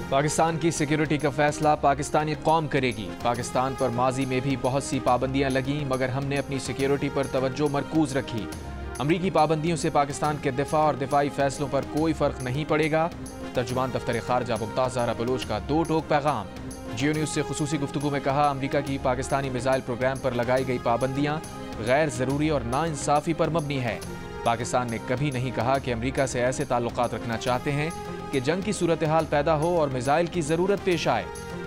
पाकिस्तान की सिक्योरिटी का फैसला पाकिस्तानी कौम करेगी। पाकिस्तान पर माजी में भी बहुत सी पाबंदियां लगीं, मगर हमने अपनी सिक्योरिटी पर तवज्जो मरकूज रखी। अमरीकी पाबंदियों से पाकिस्तान के दिफा और दिफाई फैसलों पर कोई फर्क नहीं पड़ेगा। तर्जुमान दफ्तर खारजा मुमताज ज़हरा बलोच का दो टोक पैगाम। जियो न्यूज़ से खुसूसी गुफ्तगू में कहा, अमरीका की पाकिस्तानी मिसाइल प्रोग्राम पर लगाई गई पाबंदियां गैर ज़रूरी और नाइंसाफ़ी पर मबनी है। पाकिस्तान ने कभी नहीं कहा कि अमरीका से ऐसे ताल्लुकात रखना चाहते हैं कि जंग की सूरत हाल पैदा हो और मिसाइल की ज़रूरत पेश आए।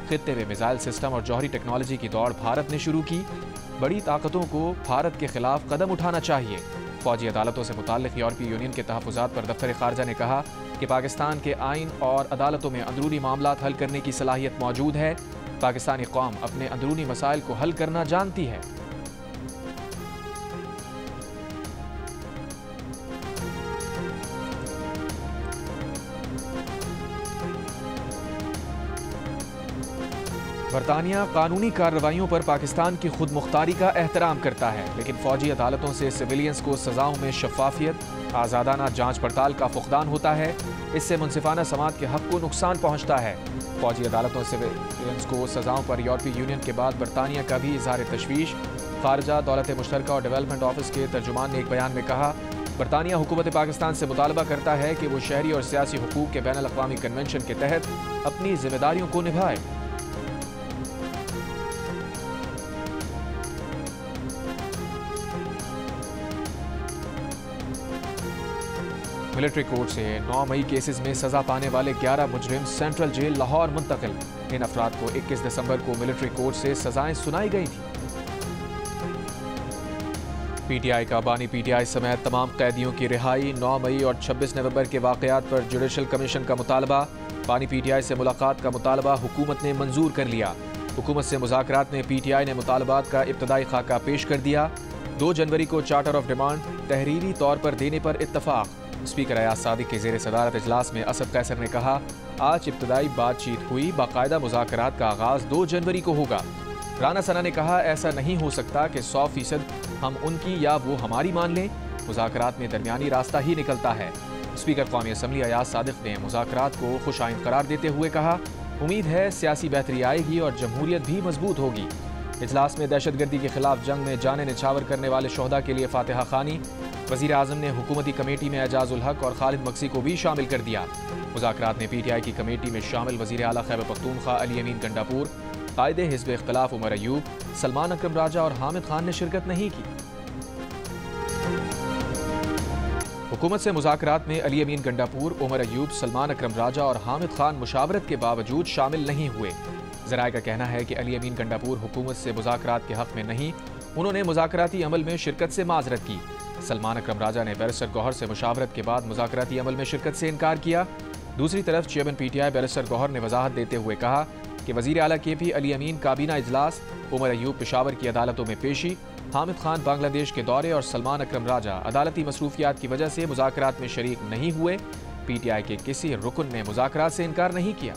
खित्ते में मिसाइल सिस्टम और जौहरी टेक्नोलॉजी की दौड़ भारत ने शुरू की। बड़ी ताकतों को भारत के खिलाफ कदम उठाना चाहिए। फौजी अदालतों से मुताल्लिक़ यूरोपीय यूनियन के तहफ़्फ़ुज़ात पर दफ्तर खारजा ने कहा कि पाकिस्तान के आइन और अदालतों में अंदरूनी मामलात हल करने की सलाहियत मौजूद है। पाकिस्तानी कौम अपने अंदरूनी मसाइल को हल करना जानती है। बरतानिया कानूनी कार्रवाइयों पर पाकिस्तान की खुद मुख्तारी का एहतराम करता है, लेकिन फौजी अदालतों से सिविलियंस को सजाओं में शफाफियत, आज़ादाना जांच पड़ताल का फुकदान होता है। इससे मुनसिफाना समात के हक को नुकसान पहुंचता है। फौजी अदालतों से सिविलियंस को सजाओं पर यूरोपीय यूनियन के बाद बरतानिया का भी इजहार तशवीश। खारजा, दौलत मुश्तरका और डेवलपमेंट ऑफिस के तर्जुमान ने एक बयान में कहा, बरतानिया हुकूमत पाकिस्तान से मुतालबा करता है कि वो शहरी और सियासी हुकूक के बैनुल अक़वामी कन्वेंशन के तहत अपनी जिम्मेदारियों को निभाए। मिलिट्री कोर्ट से 9 मई केसेस में सजा पाने वाले 11 मुजरिम सेंट्रल जेल लाहौर मुंतकिल। इन अफराद को 21 दिसंबर को मिलिट्री कोर्ट से सजाएं सुनाई गई थी। पीटीआई का बानी पीटीआई समेत तमाम कैदियों की रिहाई। 9 मई और 26 नवंबर के वाकयात पर जुडिशल कमीशन का मुतालबा। बानी पीटीआई से मुलाकात का मुतालबा हुकूमत ने मंजूर कर लिया। हुकूमत से मुज़ाकरात में पीटीआई ने मुतालबात का इब्तदाई खाका पेश कर दिया। 2 जनवरी को चार्टर ऑफ डिमांड तहरीरी तौर पर देने पर इत्तफाक। स्पीकर अयाज सादिक के ज़ेर सदारत इजलास में असद कैसर ने कहा, आज इब्तदाई बातचीत हुई, बाकायदा मुज़ाकरात का आगाज़ 2 जनवरी को होगा। राना सना ने कहा, ऐसा नहीं हो सकता कि 100% हम उनकी या वो हमारी मान लें। मुज़ाकरात में दरमियानी रास्ता ही निकलता है। स्पीकर कौमी असम्बली अयाज सादिक ने मुज़ाकरात को खुशाइंद करार देते हुए कहा, उम्मीद है सियासी बेहतरी आएगी और जमहूरियत भी मजबूत होगी। इजलास में दहशतगर्दी के खिलाफ जंग में जाने निछावर करने वाले शोहदा के लिए फातिहा खानी। वज़ीर आज़म ने हुकूमती कमेटी में एजाजुल हक और खालिद मक्सी को भी शामिल कर दिया। मुज़ाकरात में पीटीआई की कमेटी में शामिल वज़ीर आला खैबर पख्तूनख्वा अली अमीन गंडापुर, कायदे हिज़्ब इख्तिलाफ उमर अयूब, सलमान अकरम राजा और हामिद खान ने शिरकत नहीं की। हुकूमत से मुज़ाकरात में अली अमीन गंडापुर, उमर अयूब, सलमान अकरम राजा और हामिद खान मुशावरत के बावजूद शामिल नहीं हुए। ज़राए का कहना है कि अली अमीन गंडापुर हुकूमत से मुज़ाकरात के हक़ में नहीं, उन्होंने मुज़ाकराती अमल में शिरकत से माज़रत की। सलमान अकरम राजा ने बैरिस्टर गौहर से मुशावरत के बाद मुज़ाकराती अमल में शिरकत से इनकार किया। दूसरी तरफ चेयरमैन पीटीआई बैरिस्टर गौहर ने वजाहत देते हुए कहा कि वज़ीर आला केपी अली अमीन काबीना इजलास, उमर अयूब पेशावर की अदालतों में पेशी, हामिद खान बांग्लादेश के दौरे और सलमान अकरम राजा अदालती मसरूफियात की वजह से मुज़ाकरात में शरीक नहीं हुए। पीटीआई के किसी रुकन ने मुज़ाकरात से इनकार नहीं किया।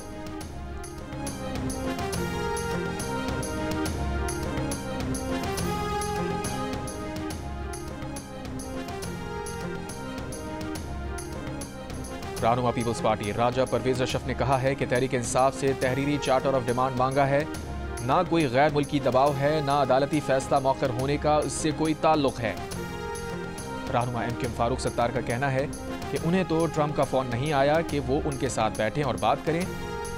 रहनुमा पीपल्स पार्टी राजा परवेज अशरफ ने कहा है कि तहरीक इंसाफ से तहरीरी चार्टर ऑफ डिमांड मांगा है। ना कोई गैर मुल्की दबाव है, ना अदालती फैसला मौखर होने का इससे कोई ताल्लुक है। रहनुमा एमकेएम फारूक सत्तार का कहना है कि उन्हें तो ट्रंप का फ़ोन नहीं आया कि वो उनके साथ बैठें और बात करें।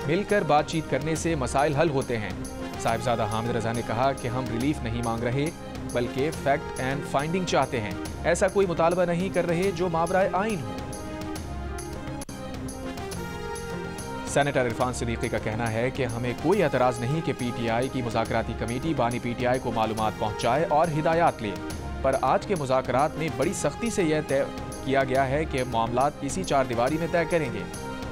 मिलकर बातचीत करने से मसाइल हल होते हैं। साहिबजादा हामिद रजा ने कहा कि हम रिलीफ नहीं मांग रहे, बल्कि फैक्ट एंड फाइंडिंग चाहते हैं। ऐसा कोई मुतालबा नहीं कर रहे जो मावराए आइन हो। सेनेटर इरफान सिद्दीकी का कहना है कि हमें कोई एतराज़ नहीं कि पीटीआई की मुज़ाकराती कमेटी बानी पीटीआई को मालूमात पहुँचाए और हिदायत ले, पर आज के मुज़ाकरात में बड़ी सख्ती से यह तय किया गया है कि मामलात इसी 4 दीवारी में तय करेंगे।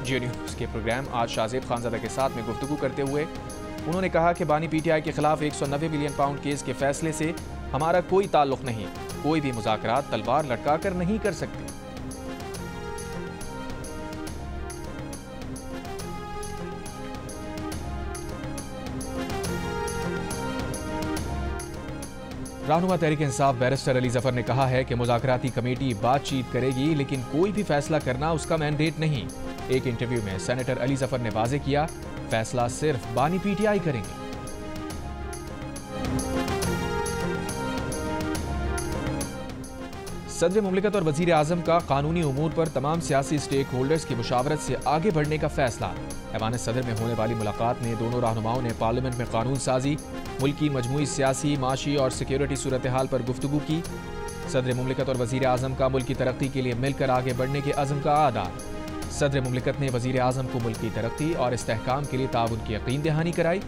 जियो न्यूज़ के प्रोग्राम आज शाहजेब खानज़ादा के साथ में गुफ्तगू करते हुए उन्होंने कहा कि बानी पीटीआई के खिलाफ 190 मिलियन पाउंड केस के फैसले से हमारा कोई ताल्लुक नहीं। कोई भी मुज़ाकरात तलवार लटका कर नहीं कर सकते। रहनुमा तहरीक इंसाफ बैरिस्टर अली जफर ने कहा है कि मुज़ाकराती कमेटी बातचीत करेगी, लेकिन कोई भी फैसला करना उसका मैंडेट नहीं। एक इंटरव्यू में सेनेटर अली जफर ने वाजे किया, फैसला सिर्फ बानी पीटीआई करेंगे। सदर मुमलिकत और वजीर आजम का कानूनी उमूर पर तमाम सियासी स्टेक होल्डर्स की मुशावरत से आगे बढ़ने का फैसला। ऐवान सदर में होने वाली मुलाकात में दोनों रहनुमाओं ने पार्लियामेंट में कानून साजी, मुल्क की मजमूई सियासी, माशी और सिक्योरिटी सूरत हाल पर गुफ्तगू की। सदर मुमलिकत और वजीर आजम का मुल्क की तरक्की के लिए मिलकर आगे बढ़ने के अज़्म का आदा। सदर मुमलिकत ने वजीर आजम को मुल्क की तरक्की और इस्तेहकाम के लिए ताउन की यकीन दहानी कराई।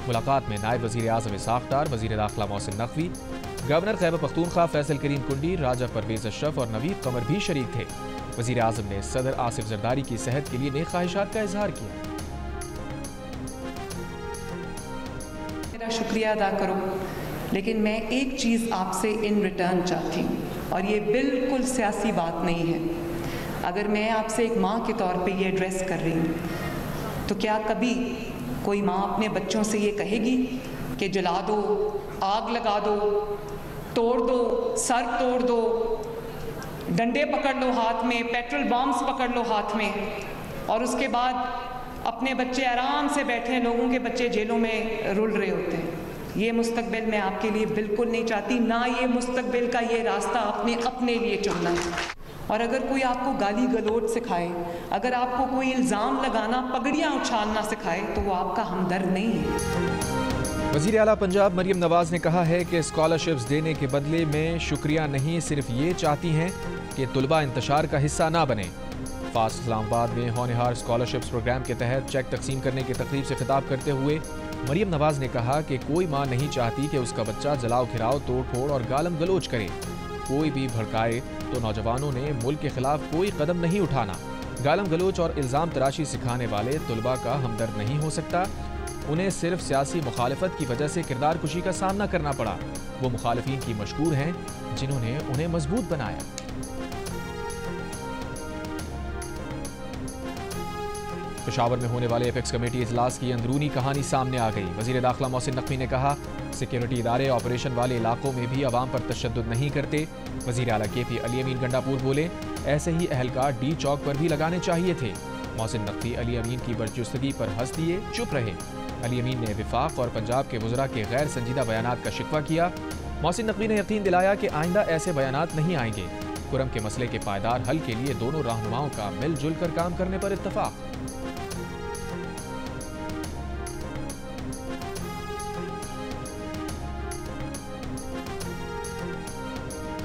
मुलाकात में नायब वजीर आजम इसहाक डार, वजीर दाखिला मोहसिन नकवी, गवर्नर खैबर पख्तूनख्वा फैसल करीम कुंडी, राजा परवेज अशरफ और नवीद कमर भी शरीक थे। वजीर आजम ने सदर आसिफ जरदारी की सेहत के लिए नेक ख्वाहिशात का इजहार किया। मेरा शुक्रिया अदा करो, लेकिन मैं एक चीज़ आपसे इन रिटर्न चाहती हूँ, और ये बिल्कुल सियासी बात नहीं है। अगर मैं आपसे एक माँ के तौर पे ये एड्रेस कर रही हूँ, तो क्या कभी कोई माँ अपने बच्चों से ये कहेगी कि जला दो, आग लगा दो, तोड़ दो, सर तोड़ दो, डंडे पकड़ लो हाथ में, पेट्रोल बॉम्ब्स पकड़ लो हाथ में, और उसके बाद अपने बच्चे आराम से बैठे, लोगों के बच्चे जेलों में रुल रहे होते हैं? ये मुस्तकबिल मैं आपके लिए बिल्कुल नहीं चाहती, ना ये मुस्तकबिल का ये रास्ता आपने अपने लिए चुनना है। और अगर कोई आपको गाली गलौज सिखाए, अगर आपको कोई इल्ज़ाम लगाना, पगड़ियाँ उछालना सिखाए, तो वो आपका हमदर्द नहीं है। वज़ीर आला पंजाब मरियम नवाज ने कहा है कि स्कॉलरशिप्स देने के बदले में शुक्रिया नहीं, सिर्फ ये चाहती हैं कि तुलबा इंतशार का हिस्सा ना बने। फास्ट इस्लामाबाद में होनहार स्कॉलरशिप्स प्रोग्राम के तहत चेक तकसीम करने की तकरीब से खिताब करते हुए मरियम नवाज ने कहा कि कोई माँ नहीं चाहती कि उसका बच्चा जलाओ खिराओ, तोड़ फोड़ और गालम गलोच करे। कोई भी भड़काए तो नौजवानों ने मुल्क के खिलाफ कोई कदम नहीं उठाना। गालम गलोच और इल्ज़ाम तराशी सिखाने वाले तुलबा का हमदर्द नहीं हो सकता। उन्हें सिर्फ सियासी मुखालफत की वजह से किरदार कुशी का सामना करना पड़ा। वो मुखालिफिन की मशकूर हैं जिन्होंने उन्हें मजबूत बनाया। पेशावर में होने वाले एपेक्स कमेटी इजलास की अंदरूनी कहानी सामने आ गई। वजीर दाखिला मोहसिन नकवी ने कहा, सिक्योरिटी इदारे ऑपरेशन वाले इलाकों में भी अवाम पर तशद्दुद नहीं करते। वजीर आला KP अली अमीन गंडापुर बोले, ऐसे ही अहलकार D चौक पर भी लगाने चाहिए थे। मोहसिन नकवी अली अमीन की बरजुस्तगी पर हंस दिए, चुप रहे। अली अमीन ने विफाक और पंजाब के वज़रा के गैर संजीदा बयानात का शिकवा किया। मोहसिन नकवी ने यकीन दिलाया कि आइंदा ऐसे बयानात नहीं आएंगे। कुरम के मसले के पायदार हल के लिए दोनों रहनुमाओं का मिलजुल कर काम करने पर इत्तफाक।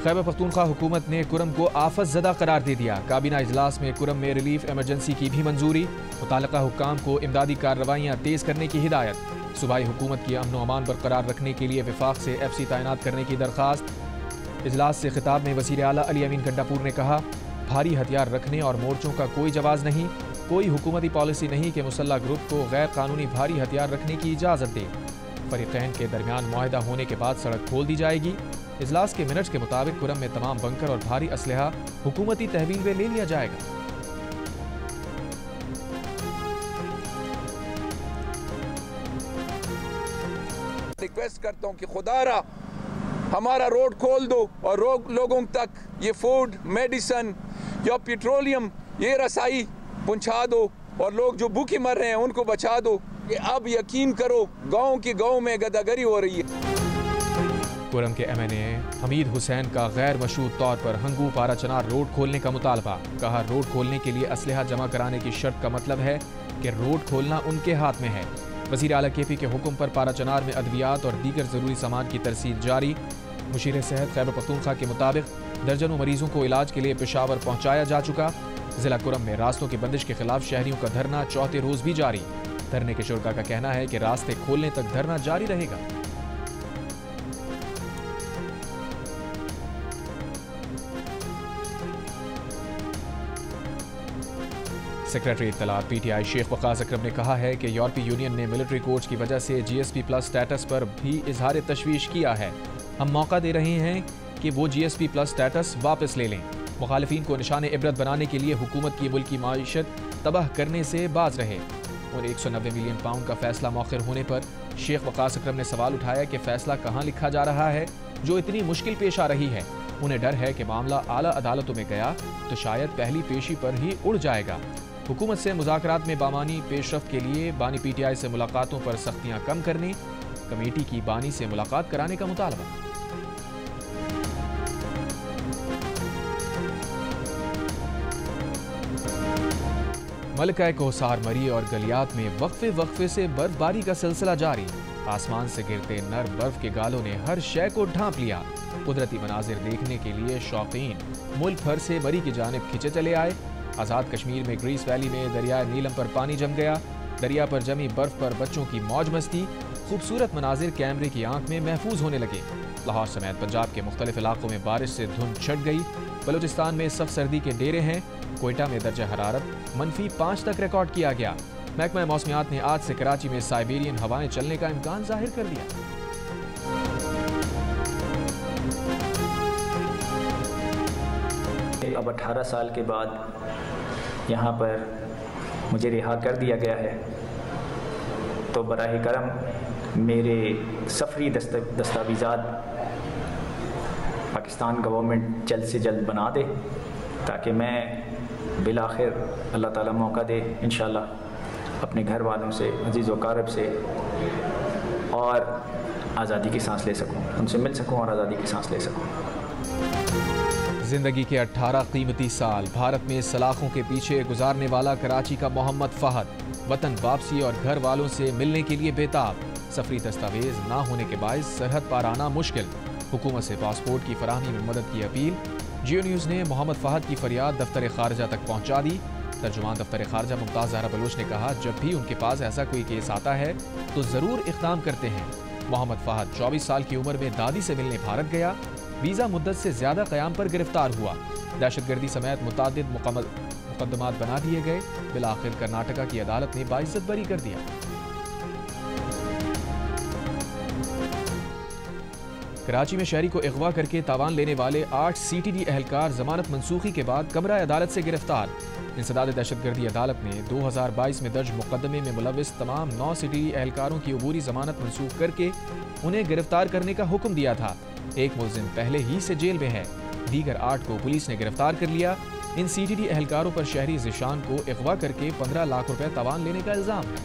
खैबर पख्तूनख्वा हुकूमत ने कुरम को आफत ज़दा करार दे दिया। काबीना इजलास में कुरम में रिलीफ एमरजेंसी की भी मंजूरी। मुताल्लिका हुक्काम को इमदादी कार्रवाइयाँ तेज़ करने की हिदायत। सूबाई हुकूमत की अमन व अमान बरकरार रखने के लिए विफाक से FC तैनात करने की दरख्वास्त। इजलास से खिताब में वज़ीर आला अली अमीन गंडापुर ने कहा, भारी हथियार रखने और मोर्चों का कोई जवाज़ नहीं। कोई हुकूमती पॉलिसी नहीं कि मुसल्लह ग्रुप को गैर कानूनी भारी हथियार रखने की इजाज़त दे। फरीक़ैन के दरमियान मुआहिदा होने के बाद सड़क खोल दी जाएगी। इजलास के मिनट्स के मुताबिक कुरम में तमाम बंकर और भारी असलहा हुकूमती तहवील में ले लिया जाएगा। रिक्वेस्ट करता हूँ कि खुदारा हमारा रोड खोल दो और लोगों तक ये फूड, मेडिसन या पेट्रोलियम ये रसाई पहुँचा दो, और लोग जो भूखे मर रहे हैं उनको बचा दो। कि अब यकीन करो गाँव की गाँव में गदागरी हो रही है। कुरम के MNA हमीद हुसैन का गैर मशरूत तौर पर हंगू पारा चनार रोड खोलने का मुतालबा। कहा, रोड खोलने के लिए असलहा जमा कराने की शर्त का मतलब है कि रोड खोलना उनके हाथ में है। वज़ीर आला KP के हुक्म पर पारा चनार में अद्वियात और दीगर ज़रूरी सामान की तरसील जारी। मुशीर सेहत खैबर पख्तूनख्वा के मुताबिक दर्जनों मरीजों को इलाज के लिए पेशावर पहुँचाया जा चुका। जिला कुरम में रास्तों की बंदिश के खिलाफ शहरियों का धरना चौथे रोज भी जारी। धरने के शुरका का कहना है कि रास्ते खोलने तक धरना जारी रहेगा। सेक्रेटरी इत्तलात PTI शेख वकास अकरम ने कहा है कि यूरोपीय यूनियन ने मिलिट्री कोर्ट्स की वजह से GSP+ स्टेटस पर भी इजहार तशवीश किया है। हम मौका दे रहे हैं कि वो GSP+ स्टेटस वापस ले लें। मुखालिफिन को निशान इबरत बनाने के लिए हुकूमत की मुल्क की माईशत तबाह करने से बाज रहे। और 190 मिलियन पाउंड का फैसला मौखिर होने पर शेख वकास अकरम ने सवाल उठाया कि फैसला कहाँ लिखा जा रहा है जो इतनी मुश्किल पेश आ रही है। उन्हें डर है कि मामला आला अदालतों में गया तो शायद पहली पेशी पर ही उड़ जाएगा। हुकूमत से मुज़ाकरात में बामानी पेशरफ्त के लिए बानी PTI से मुलाकातों पर सख्तियां कम करने, कमेटी की बानी से मुलाकात कराने का मुतालबा। मलका कोसार मरी और गलियात में वक्फे से बर्फबारी का सिलसिला जारी। आसमान से गिरते नर बर्फ के गालों ने हर शय को ढांप लिया। कुदरती मनाजिर देखने के लिए शौकीन मुल्क भर से मरी की जानिब खिंचे चले आए। आज़ाद कश्मीर में ग्रीस वैली में दरिया नीलम पर पानी जम गया। दरिया पर जमी बर्फ पर बच्चों की मौज मस्ती। खूबसूरत मनाजिर कैमरे की आंख में महफूज होने लगे। लाहौर समेत पंजाब के मुख्तलिफ इलाकों में बारिश से धुंध छट गई। बलूचिस्तान में सख्त सर्दी के डेरे हैं। कोयटा में दर्जा हरारत -5 तक रिकॉर्ड किया गया। महकमा मौसमियात ने आज से कराची में साइबेरियन हवाएं चलने का इम्कान जाहिर कर दिया। अब 18 साल के बाद यहाँ पर मुझे रिहा कर दिया गया है, तो बराह करम मेरे सफरी दस्तावेज़ात पाकिस्तान गवर्नमेंट जल्द से जल्द बना दे, ताकि मैं बिलाखिर अल्लाह ताला मौका दे इंशाअल्लाह अपने घर वालों से, अजीज़ व क़ारब से और आज़ादी की सांस ले सकूं, उनसे मिल सकूं और आज़ादी की सांस ले सकूं। जिंदगी के 18 कीमती साल भारत में सलाखों के पीछे गुजारने वाला कराची का मोहम्मद फहद वतन वापसी और घर वालों से मिलने के लिए बेताब। सफरी दस्तावेज ना होने के बायस सरहद पार आना मुश्किल। हुकूमत से पासपोर्ट की फराहमी में मदद की अपील। जियो न्यूज़ ने मोहम्मद फहद की फरियाद दफ्तर खारजा तक पहुँचा दी। तर्जुमान दफ्तर खारजा मुमताज़ ज़हरा बलोच ने कहा, जब भी उनके पास ऐसा कोई केस आता है तो ज़रूर इक़दाम करते हैं। मोहम्मद फहद 24 साल की उम्र में दादी से मिलने भारत गया। वीज़ा मुद्दत से ज़्यादा क़याम पर गिरफ्तार हुआ। दहशतगर्दी समेत मुतादिद मुकदमात बना दिए गए। बिलाखिर कर्नाटका की अदालत ने बाइज्जत बरी कर दिया। कराची में शहरी को अगवा करके तावान लेने वाले 8 CTD एहलकार जमानत मनसूखी के बाद कमरा अदालत से गिरफ्तार। इंसदाद दहशतगर्दी अदालत ने 2022 में दर्ज मुकदमे में मुलविस तमाम 9 CTD एहलकारों की अबूरी जमानत मनसूख करके उन्हें गिरफ्तार करने का हुक्म दिया था। एक मुलजिम पहले ही से जेल में है। दीगर 8 को पुलिस ने गिरफ्तार कर लिया। इन CTD एहलकारों पर शहरी ज़िशान को अगवा करके 15 लाख रुपए तावान लेने का इल्जाम है।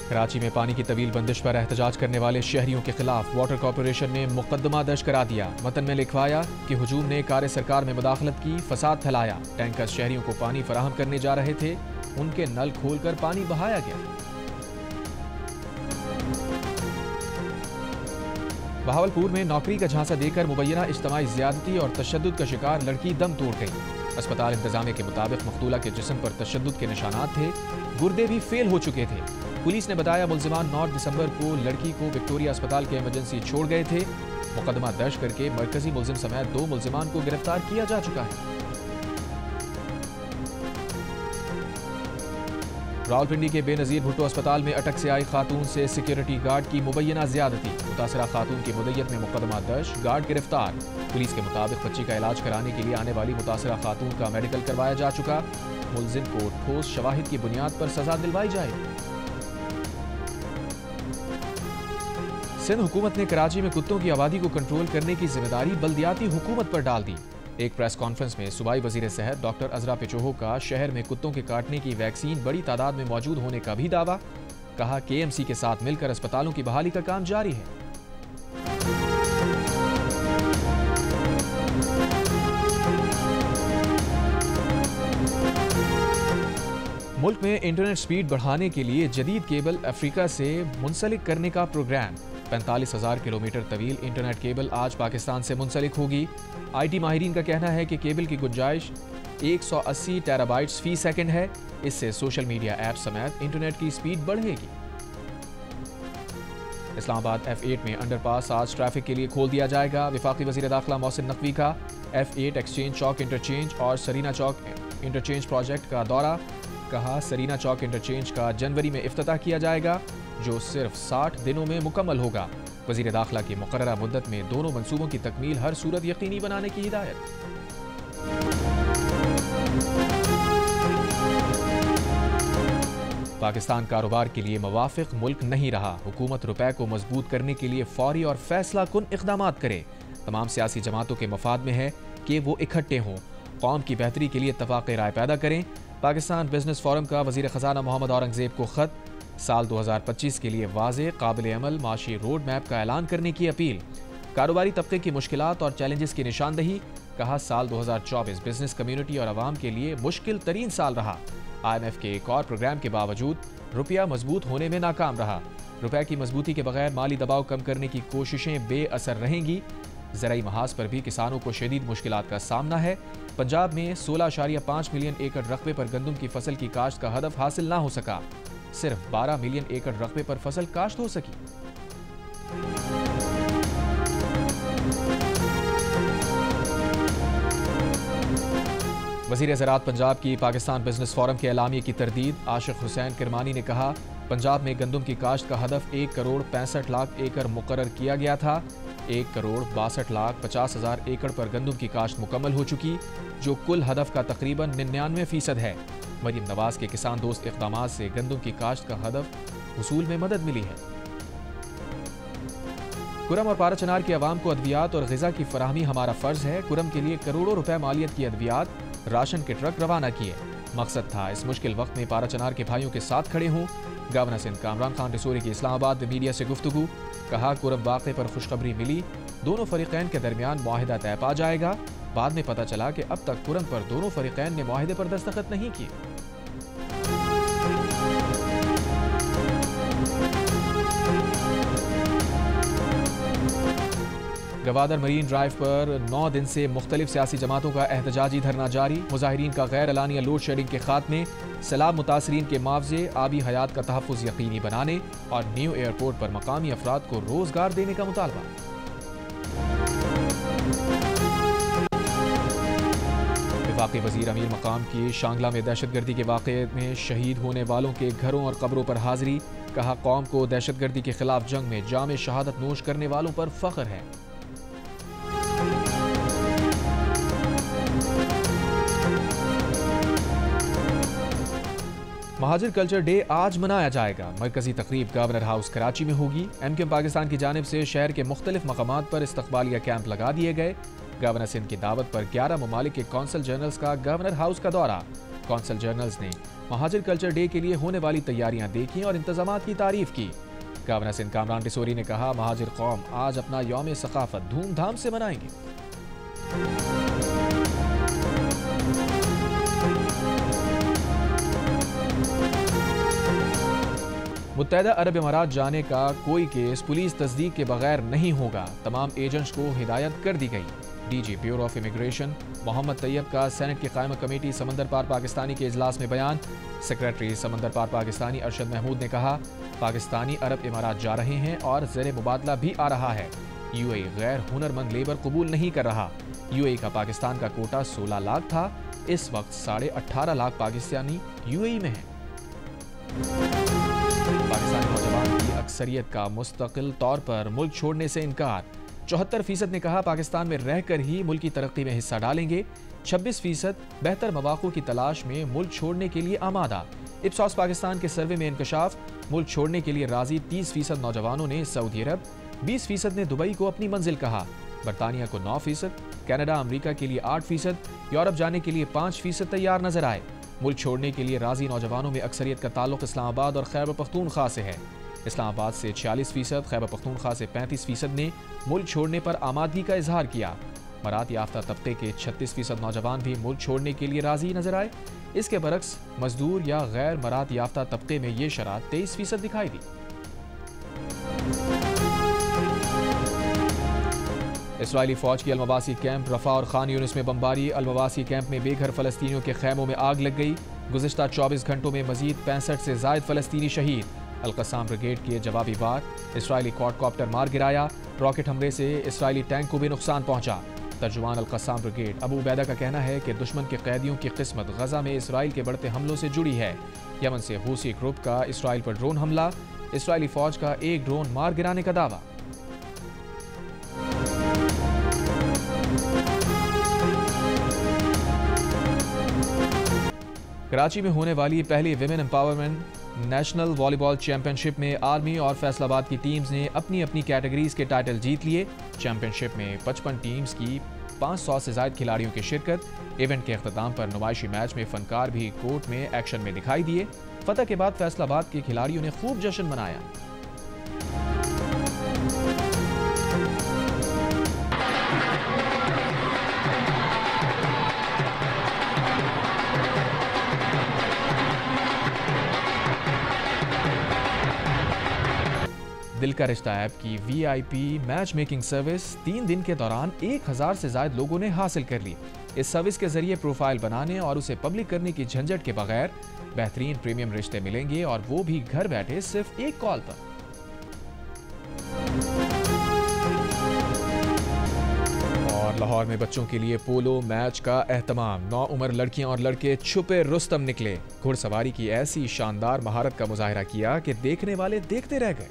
कराची में पानी की तवील बंदिश पर एहतजाज करने वाले शहरियों के खिलाफ वाटर कॉरपोरेशन ने मुकदमा दर्ज करा दिया। मतन में लिखवाया कि हुजूम ने कार्य सरकार में मुदाखलत की, फसाद फैलाया। टैंकर शहरियों को पानी फराहम करने जा रहे थे, उनके नल खोलकर पानी बहाया गया। बहावलपुर में नौकरी का झांसा देकर मुबैना इज्तिमाई ज़्यादती और तशद्दुद का शिकार लड़की दम तोड़ गई। अस्पताल इंतजामिया के मुताबिक मकतूला के जिस्म पर तशद्दुद के निशानात थे, गुर्दे भी फेल हो चुके थे। पुलिस ने बताया मुलजिमान 9 दिसंबर को लड़की को विक्टोरिया अस्पताल के इमरजेंसी छोड़ गए थे। मुकदमा दर्ज करके मरकजी मुलजिम समेत 2 मुलजिमान को गिरफ्तार किया जा चुका है। रावलपिंडी के बेनजीर भुट्टो अस्पताल में अटक से आई खातून से सिक्योरिटी गार्ड की मुबैना ज़्यादती। मुतासरा खातून की मुद्दत में मुकदमा दर्ज, गार्ड गिरफ्तार। पुलिस के मुताबिक बच्ची का इलाज कराने के लिए आने वाली मुतासरा खातून का मेडिकल करवाया जा चुका। मुलजिम को ठोस शवाहिद की बुनियाद पर सजा दिलवाई जाएगी। सिंध हुकूमत ने कराची में कुत्तों की आबादी को कंट्रोल करने की जिम्मेदारी बल्दियाती हुकूमत पर डाल दी। एक प्रेस कॉन्फ्रेंस में सूबाई वजीर सेहत डॉक्टर अजरा पिचोहो का शहर में कुत्तों के काटने की वैक्सीन बड़ी तादाद में मौजूद होने का भी दावा। कहा, KMC के साथ मिलकर अस्पतालों की बहाली का काम जारी है। मुल्क में इंटरनेट स्पीड बढ़ाने के लिए जदीद केबल अफ्रीका से मुंसलिक करने का प्रोग्राम। 45,000 किलोमीटर तवील इंटरनेट केबल आज पाकिस्तान से मुंसलिक होगी। IT माहिरीन का कहना है कि केबल की गुंजाइश 180 टेराबाइट्स फी सेकंड है। इससे सोशल मीडिया ऐप समेत इंटरनेट की स्पीड बढ़ेगी। इस्लामाबाद F8 में अंडरपास आज ट्रैफिक के लिए खोल दिया जाएगा। वफाकी वज़ीर दाखिला मोहसिन नकवी का F8 एक्सचेंज चौक इंटरचेंज और सरीना चौक इंटरचेंज प्रोजेक्ट का दौरा। कहा, सरीना चौक इंटरचेंज का जनवरी में इफ्तिताह किया जाएगा, जो सिर्फ 60 दिनों में मुकम्मल होगा। वज़ीर दाखिला की मुकर्ररा मुद्दत में दोनों मंसूबों की तकमील हर सूरत यकीनी बनाने की हिदायत। पाकिस्तान कारोबार के लिए मुवाफिक मुल्क नहीं रहा। हुकूमत रुपए को मजबूत करने के लिए फौरी और फैसला कुन इक़दामात करे। तमाम सियासी जमातों के मफाद में है कि वो इकट्ठे हों, कौम की बेहतरी के लिए इत्तफाक राय पैदा करें। पाकिस्तान बिजनेस फोरम का वज़ीर ख़जाना मोहम्मद औरंगज़ेब को ख़त, साल 2025 के लिए वाज़े काबिल अमल माशी रोड मैप का ऐलान करने की अपील। कारोबारी तबके की मुश्किलात और चैलेंजेस की निशानदही, कहा साल 2024 बिजनेस कम्युनिटी और आवाम के लिए मुश्किल तरीन साल रहा। IMF के एक और प्रोग्राम के बावजूद रुपया मजबूत होने में नाकाम रहा। रुपये की मजबूती के बगैर माली दबाव कम करने की कोशिशें बेअसर रहेंगी। ज़राई महाज पर भी किसानों को शदीद मुश्किलात का सामना है। पंजाब में 16.5 मिलियन एकड़ रकबे पर गंदम की फसल की काश्त का हदफ हासिल ना हो सका। सिर्फ 12 मिलियन एकड़ रकबे पर फसल काश्त हो सकी। वज़ीर ज़राअत पंजाब की पाकिस्तान बिजनेस फोरम के एलामिये की तरदीद। आशिक हुसैन किरमानी ने कहा, पंजाब में गंदम की काश्त का हदफ 1,65,00,000 एकड़ मुकर्रर किया गया था। 1,62,50,000 एकड़ पर गंदम की काश्त मुकम्मल हो चुकी, जो कुल हदफ का तकरीबन 99% है। मरीम नवाज के किसान दोस्त इक़दामात से गंदम की काश्त का हदफ वसूल में मदद मिली है। कुरम और पारा चनार की आवाम को अद्वियात और ग़िज़ा की फराहमी हमारा फ़र्ज़ है। कुरम के लिए करोड़ों रुपए मालियत की अद्वियात, राशन के ट्रक रवाना किए। मकसद था इस मुश्किल वक्त में पारा चनार के भाइयों के साथ खड़े हों। गवर्नर सिंध कामरान खान रिसोरी की इस्लामाबाद में मीडिया से गुफ्तगू, कहा कुरम वाक़े पर खुशखबरी मिली, दोनों फरीक़ैन के दरमियान मुआहिदा तय पा जाएगा। बाद में पता चला कि अब तक कुरम पर दोनों फरीक़ैन ने मुआहिदे पर दस्तखत नहीं किए। गवादर मरीन ड्राइव पर 9 दिन से मुख्तलिफ सियासी जमातों का एहतजाजी धरना जारी। मुजाहिरीन का गैर एलानिया लोड शेडिंग के खात्मे, सैलाब मुतासरीन के मुआवजे, आबी हयात का तहफ़्फ़ुज़ यकीनी बनाने और न्यू एयरपोर्ट पर मकामी अफराद को रोजगार देने का मुतालबा। वफाकी वज़ीर अमीर मकाम की शांगला में दहशतगर्दी के वाक़े में शहीद होने वालों के घरों और कब्रों पर हाजिरी, कहा कौम को दहशतगर्दी के खिलाफ जंग में जाम शहादत नोश करने वालों पर फ़ख्र है। महाजिर कल्चर डे आज मनाया जाएगा। मरकजी तकरीब गवर्नर हाउस कराची में होगी। MQM पाकिस्तान की जानिब से शहर के मुख्तलिफ मकामात पर इस्तकबालिया कैंप लगा दिए गए। गवर्नर सिंध की दावत पर 11 ममालिक के कौंसल जनरल्स का गवर्नर हाउस का दौरा। कौंसल जनरल्स ने महाजिर कल्चर डे के लिए होने वाली तैयारियां देखी और इंतजामात की तारीफ की। गवर्नर सिंध कामरान रिसोरी ने कहा, महाजिर कौम आज अपना यौम सकाफत धूमधाम से मनाएंगे। मुत्तहदा अरब इमारात जाने का कोई केस पुलिस तस्दीक के बगैर नहीं होगा। तमाम एजेंट्स को हिदायत कर दी गई। DG bureau of immigration Mohammad Tayyab का सेनेट की कायमा कमेटी समंदर पार पाकिस्तानी के इजलास में बयान। सेक्रेटरी समंदर पार पाकिस्तानी अरशद महमूद ने कहा, पाकिस्तानी अरब इमारात जा रहे हैं और ज़ेर मुबादला भी आ रहा है। UAE गैर हुनरमंद लेबर कबूल नहीं कर रहा। UAE का पाकिस्तान का कोटा 16 लाख था, इस वक्त 18.5 लाख पाकिस्तानी UAE में है। पाकिस्तानी नौजवान की अक्सरियत का मुस्तकिल तौर पर मुल्क छोड़ने से इनकार। 74% ने कहा पाकिस्तान में रहकर ही मुल्क की तरक्की में हिस्सा डालेंगे। 26% बेहतर मौक़ों की तलाश में मुल्क छोड़ने के लिए आमादा। इप्सॉस पाकिस्तान के सर्वे में इंकशाफ, मुल्क छोड़ने के लिए राजी 30% नौजवानों ने सऊदी अरब, 20% ने दुबई को अपनी मंजिल कहा। बरतानिया को 9%, कनाडा अमेरिका के लिए 8%, यूरोप जाने के लिए 5% तैयार नजर आए। मुल्क छोड़ने के लिए राजी नौजवानों में अक्सरियत का ताल्लुक इस्लामाबाद और खैबर पख्तूनख्वा से है। इस्लामाबाद से 46%, खैबर पख्तूनख्वा से 35% ने मुल्क छोड़ने पर आमादगी का इजहार किया। मरात याफ्ता तबके के 36% नौजवान भी मुल्क छोड़ने के लिए राजी नजर आए। इसके बरक्स मजदूर या गैर मरात याफ्ता तबके में ये शरात 23% दिखाई दी। इसराइली फौज की अलमवासी कैंप रफा और खान यूनिस में बमबारी। अलमवासी कैंप में बेघर फलस्तीनियों के खैमों में आग लग गई। गुज़िश्ता 24 घंटों में मजीद 65 से ज़ायद फलस्तीनी शहीद। अल-क़स्साम ब्रिगेड के जवाबी वार, इसराइली क्वाडकॉप्टर मार गिराया। रॉकेट हमले से इसराइली टैंक को भी नुकसान पहुंचा। तर्जुमान अल-क़स्साम ब्रिगेड अबू उबैदा का कहना है कि दुश्मन के कैदियों की किस्मत गजा में इसराइल के बढ़ते हमलों से जुड़ी है। यमन से हूसी ग्रुप का इसराइल पर ड्रोन हमला। इसराइली फौज का एक ड्रोन मार गिराने का दावा। कराची में होने वाली पहली women empowerment national volleyball championship में आर्मी और फैसलाबाद की टीम्स ने अपनी अपनी कैटेगरीज के टाइटल जीत लिए। चैंपियनशिप में 55 टीम्स की 500 से ज्यादा खिलाड़ियों की शिरकत। इवेंट के अख्ताम पर नुमाइशी मैच में फनकार भी कोर्ट में एक्शन में दिखाई दिए। फतह के बाद फैसलाबाद के खिलाड़ियों ने खूब जश्न मनाया। दिल का रिश्ता ऐप की VIP मैच मेकिंग सर्विस 3 दिन के दौरान 1000 से ज्यादा लोगों ने हासिल कर ली। इस सर्विस के जरिए प्रोफाइल बनाने और उसे पब्लिक करने की झंझट के बगैर बेहतरीन प्रीमियम रिश्ते मिलेंगे, और वो भी घर बैठे सिर्फ एक कॉल पर। और लाहौर में बच्चों के लिए पोलो मैच का एहतमाम। 9 उम्र लड़कियां और लड़के छुपे रुस्तम निकले। घुड़सवारी की ऐसी शानदार महारत का मुजाहिरा किया कि देखने वाले देखते रह गए।